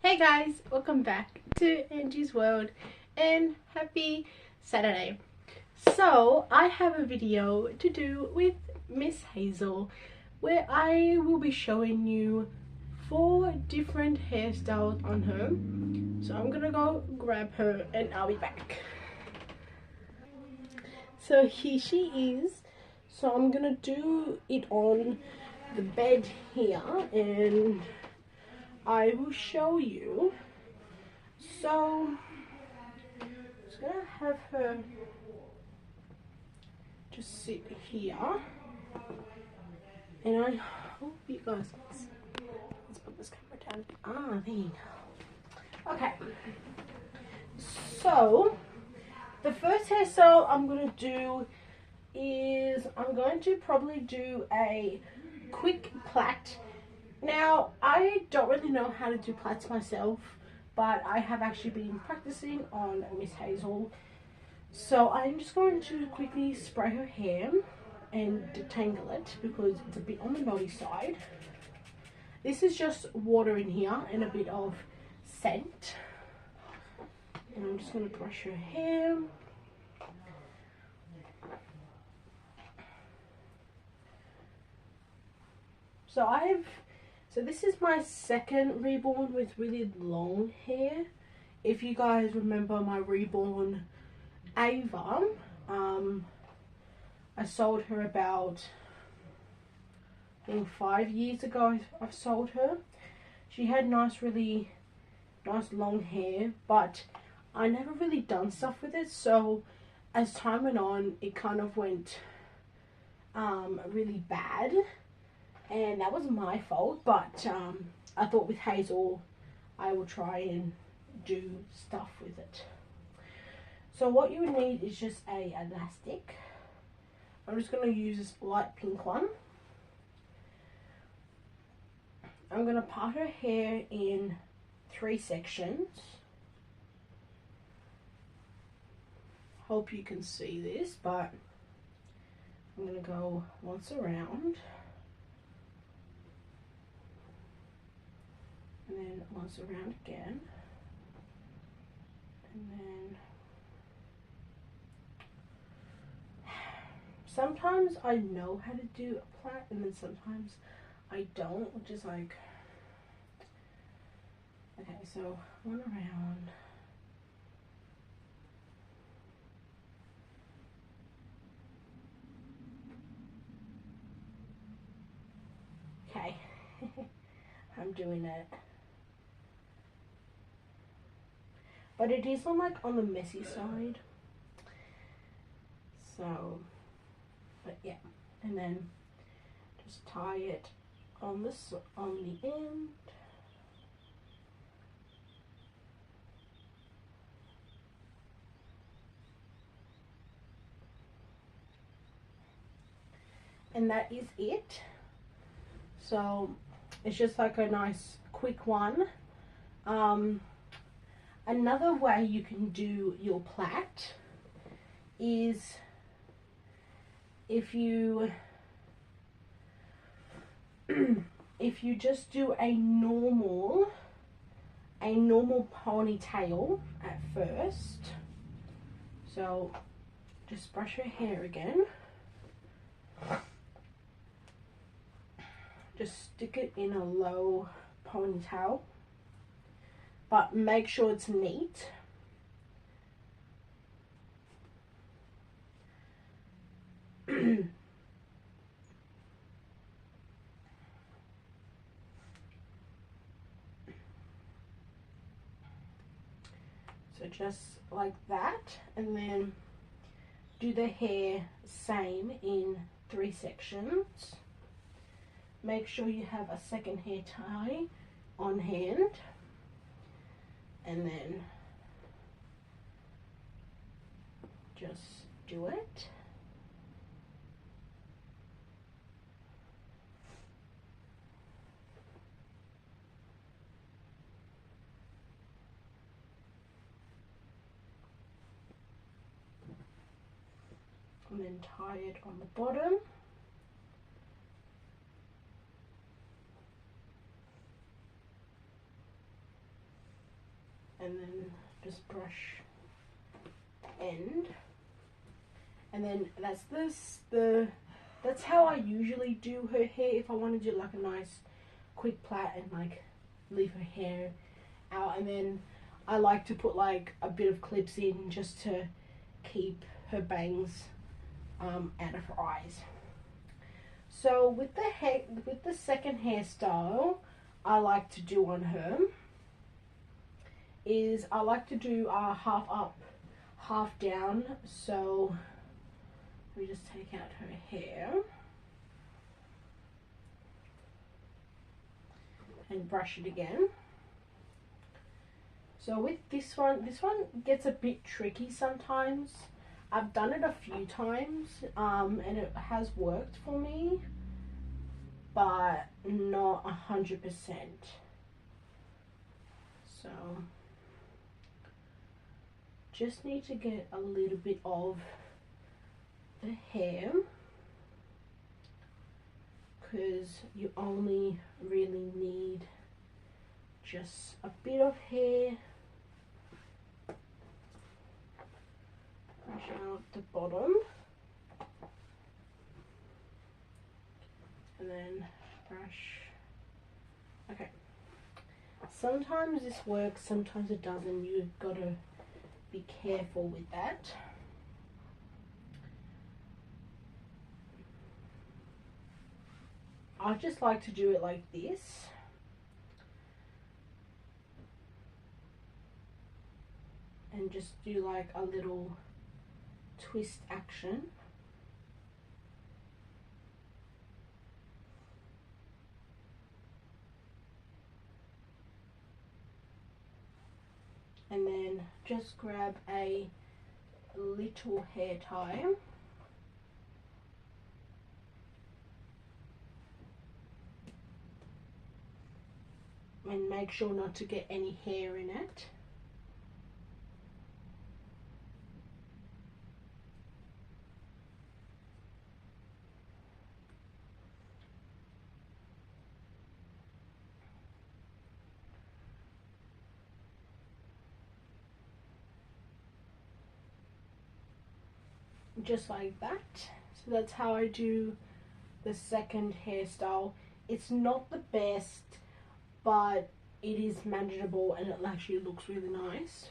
Hey guys, welcome back to Angie's World and happy Saturday. So I have a video to do with Miss Hazel where I will be showing you 4 different hairstyles on her. So I'm gonna go grab her and I'll be back. So here she is. So I'm gonna do it on the bed here and I will show you. So I'm just gonna have her just sit here, and I hope you guys can see. Let's put this camera down. Ah, there you go. Okay. So the first hairstyle I'm gonna do is I'm going to probably do a quick plait. Now, I don't really know how to do plaits myself, but I have actually been practicing on Miss Hazel. So I'm just going to quickly spray her hair and detangle it because it's a bit on the knotty side. This is just water in here and a bit of scent. And I'm just going to brush her hair. So this is my second reborn with really long hair. If you guys remember my reborn Ava, I sold her about 5 years ago. I've sold her. She had really nice long hair, but I never really done stuff with it. So as time went on, it kind of went really bad. And that was my fault, but I thought with Hazel I will try and do stuff with it. So what you would need is just a elastic. I'm just going to use this light pink one. I'm going to part her hair in 3 sections. Hope you can see this, but I'm going to go once around. And then once around again, and then sometimes I know how to do a plait and then sometimes I don't, which is like, okay, so one around, okay. I'm doing it. But it is on the messy side. So, but yeah, and then just tie it on the end. And that is it. So it's just like a nice quick one. Another way you can do your plait is if you just do a normal ponytail at first. So just brush your hair again. Just stick it in a low ponytail, but make sure it's neat. So just like that, and then do the hair same in 3 sections. Make sure you have a second hair tie on hand, and then just do it. And then tie it on the bottom. and then just brush end, and then that's how I usually do her hair if I want to do like a nice quick plait and like leave her hair out. And then I like to put like a bit of clips in just to keep her bangs out of her eyes. So with the second hairstyle I like to do on her is I like to do a half up, half down. So let me just take out her hair and brush it again. So with this one gets a bit tricky sometimes. I've done it a few times and it has worked for me, but not 100%. So just need to get a little bit of the hair, because you only really need just a bit of hair. Brush out the bottom and then brush. Okay, sometimes this works, sometimes it doesn't. You've got to be careful with that. I just like to do it like this. And just do like a little twist action. And then just grab a little hair tie. And make sure not to get any hair in it. Just like that. So that's how I do the second hairstyle. It's not the best, but it is manageable and it actually looks really nice.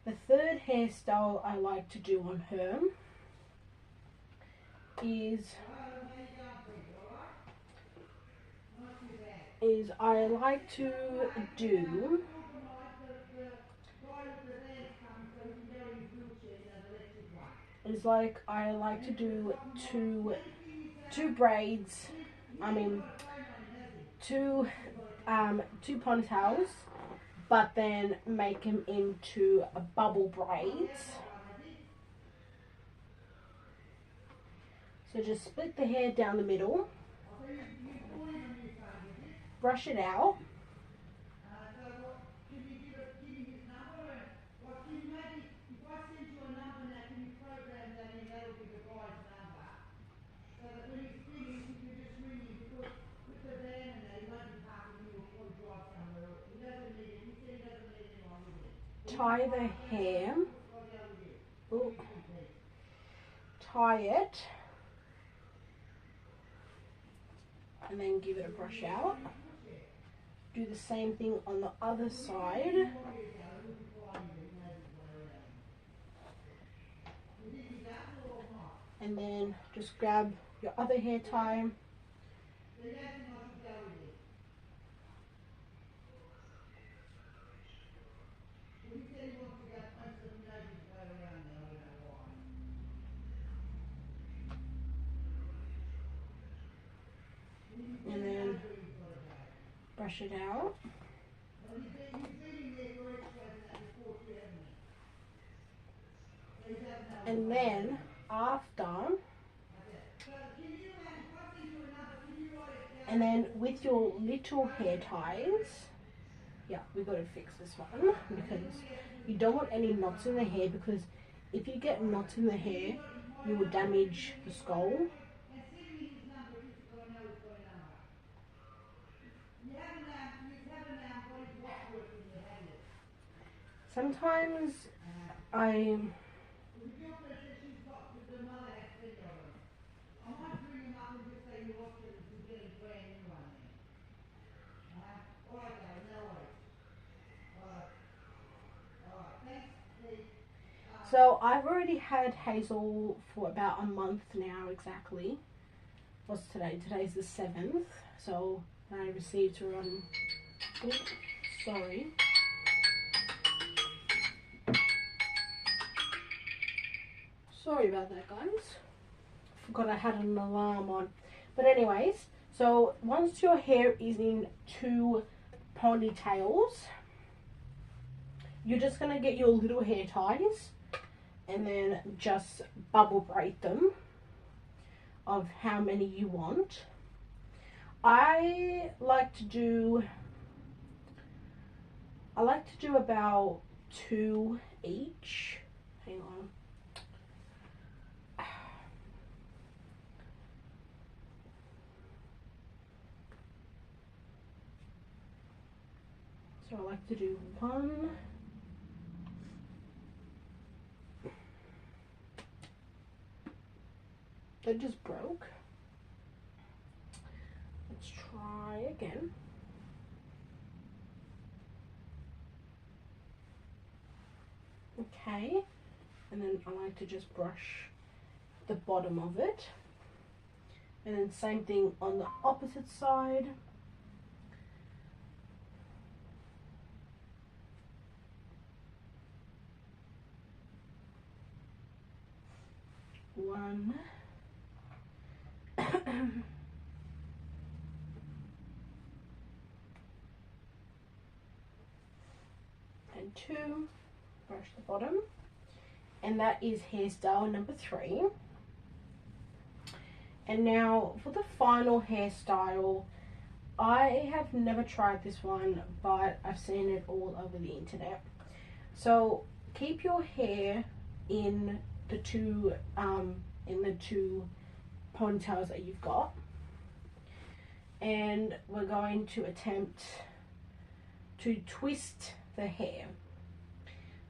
The third hairstyle I like to do on her is I like to do I like to do two braids. I mean two ponytails, but then make them into a bubble braids. So just split the hair down the middle, brush it out, tie the hair, tie it, and then give it a brush out. Do the same thing on the other side. And then just grab your other hair tie. And then brush it out. And then after, and then with your little hair ties, yeah, we've got to fix this one because you don't want any knots in the hair, because if you get knots in the hair, you will damage the skull. Sometimes I So I've already had Hazel for about a month now exactly. What's today? Today's the 7th. So I received her on... Oops, sorry. Sorry about that, guys. Forgot I had an alarm on. But anyways, so once your hair is in 2 ponytails, you're just going to get your little hair ties and then just bubble braid them of how many you want. I like to do about 2 each. Hang on. So I like to do 1. That just broke. Let's try again. Okay, and then I like to just brush the bottom of it. And then same thing on the opposite side. One. And 2. Brush the bottom. And that is hairstyle number 3. And now for the final hairstyle, I have never tried this one, but I've seen it all over the internet. So keep your hair in the two ponytails that you've got, and we're going to attempt to twist the hair.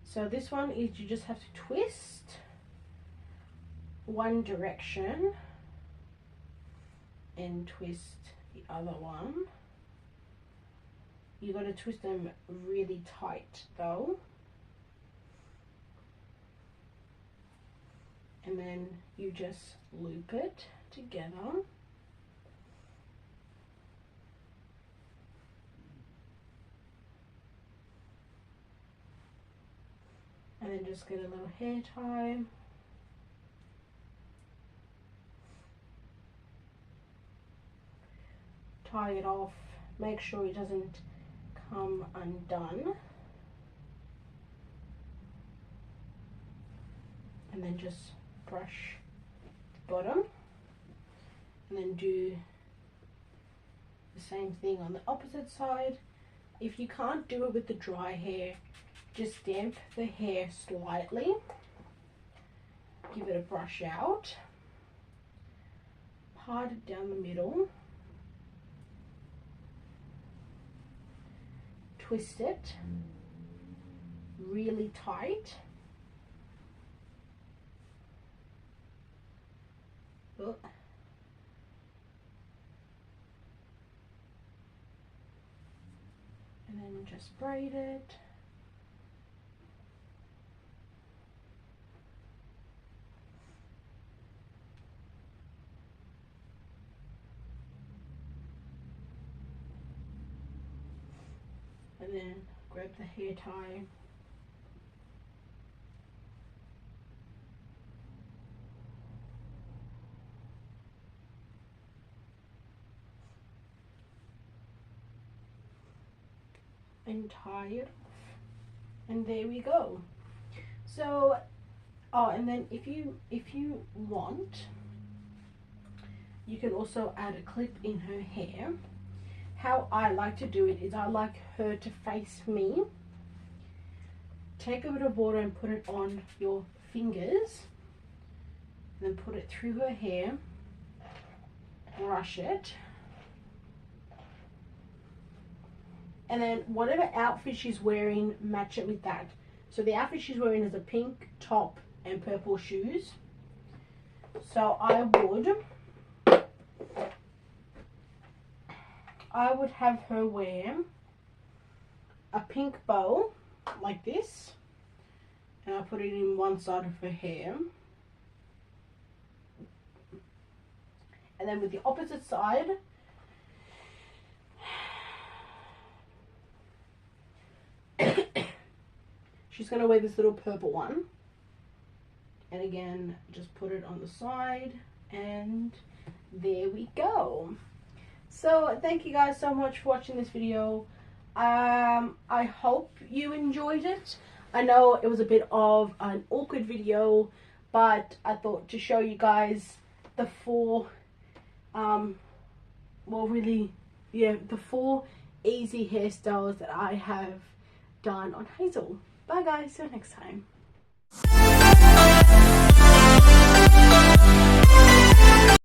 So this one is you just have to twist one direction and twist the other one. You got to twist them really tight though, and then you just loop it together. And then just get a little hair tie. Tie it off, make sure it doesn't come undone. And then just brush the bottom. And then do the same thing on the opposite side. If you can't do it with the dry hair, just damp the hair slightly. Give it a brush out. Part it down the middle. Twist it really tight. Oh. And then just braid it. And then grab the hair tie. And tie it off. And there we go. So, oh, and then if you want, you can also add a clip in her hair. How I like to do it is I like her to face me. Take a bit of water and put it on your fingers. Then put it through her hair. Brush it. And then whatever outfit she's wearing, match it with that. So the outfit she's wearing is a pink top and purple shoes. So I would have her wear a pink bow like this, and I put it in one side of her hair, and then with the opposite side she's going to wear this little purple one, and again just put it on the side, and there we go. So thank you guys so much for watching this video. I hope you enjoyed it. I know it was a bit of an awkward video, but I thought to show you guys the four the four easy hairstyles that I have done on Hazel. Bye guys, see you next time.